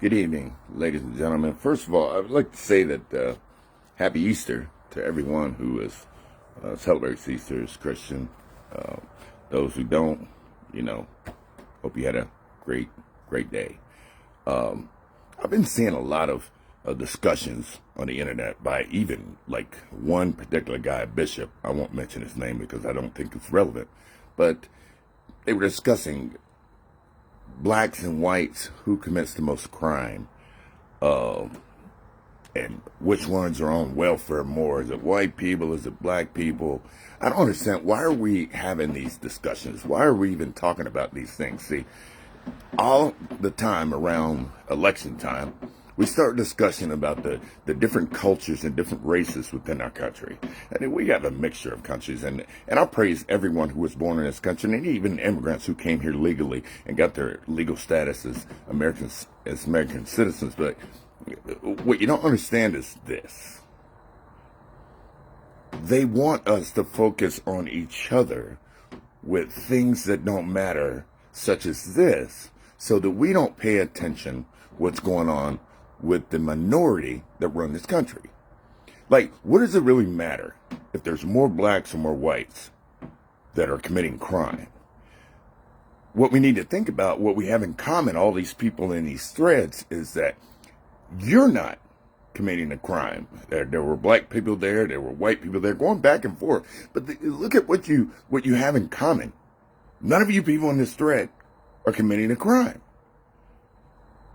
Good evening, ladies and gentlemen. First of all, I would like to say that Happy Easter to everyone who celebrates Easter as Christian. Uh, those who don't, hope you had a great day. I've been seeing a lot of discussions on the internet by even like one particular guy, Bishop. I won't mention his name because I don't think it's relevant, but they were discussing blacks and whites, who commits the most crime, and which ones are on welfare more. Is it white people? Is it black people? I don't understand. Why are we having these discussions? Why are we even talking about these things? See, all the time around election time, we start discussing about the different cultures and different races within our country. And we have a mixture of countries. And I praise everyone who was born in this country, and even immigrants who came here legally and got their legal status as American citizens. But what you don't understand is this. They want us to focus on each other with things that don't matter, such as this, so that we don't pay attention what's going on with the minority that run this country. Like, what does it really matter if there's more blacks or more whites that are committing crime? What we need to think about, what we have in common, all these people in these threads, is that you're not committing a crime. There were black people there were white people there, going back and forth. But look at what you have in common. None of you people in this thread are committing a crime.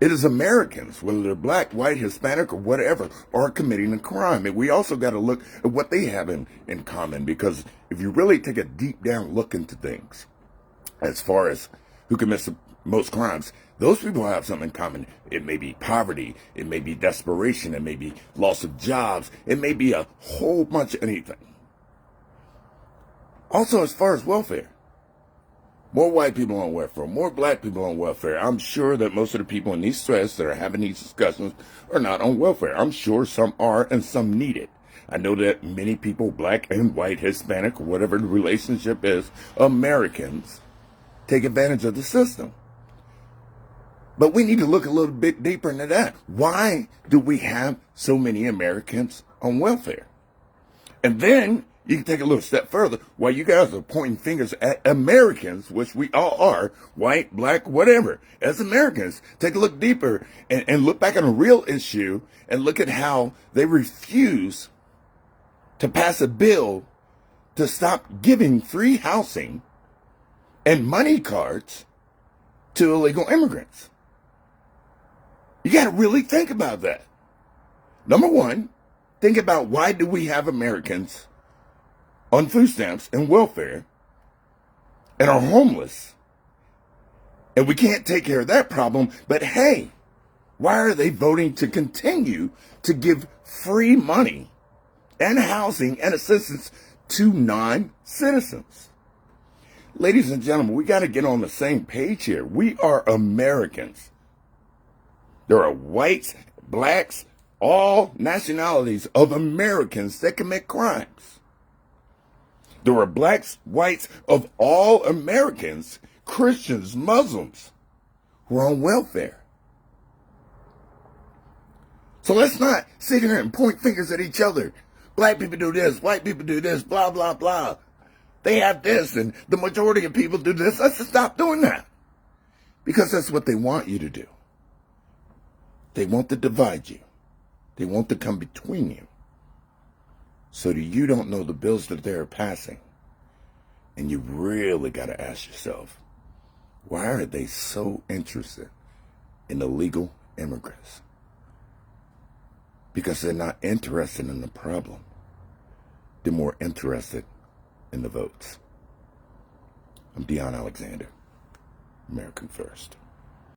It is Americans, whether they're black, white, Hispanic, or whatever, are committing a crime. And we also got to look at what they have in common, because if you really take a deep down look into things, as far as who commits the most crimes, those people have something in common. It may be poverty, it may be desperation, it may be loss of jobs, it may be a whole bunch of anything. Also, as far as welfare, more white people on welfare, more black people on welfare. I'm sure that most of the people in these threads that are having these discussions are not on welfare. I'm sure some are and some need it. I know that many people, black and white, Hispanic, whatever the relationship is, Americans, take advantage of the system. But we need to look a little bit deeper into that. Why do we have so many Americans on welfare? And then you can take a little step further. While you guys are pointing fingers at Americans, which we all are, white, black, whatever, as Americans, take a look deeper and look back on a real issue and look at how they refuse to pass a bill to stop giving free housing and money cards to illegal immigrants. You got to really think about that. Number one, think about, why do we have Americans on food stamps and welfare and are homeless, and we can't take care of that problem? But hey, why are they voting to continue to give free money and housing and assistance to non-citizens? Ladies and gentlemen, we got to get on the same page here. We are Americans. There are whites, blacks, all nationalities of Americans that commit crimes. There are blacks, whites of all Americans, Christians, Muslims, who are on welfare. So let's not sit here and point fingers at each other. Black people do this, white people do this, blah, blah, blah. They have this, and the majority of people do this. Let's just stop doing that. Because that's what they want you to do. They want to divide you. They want to come between you, so that you don't know the bills that they're passing. And you really got to ask yourself, why are they so interested in illegal immigrants? Because they're not interested in the problem. They're more interested in the votes. I'm Dion Alexander, American First.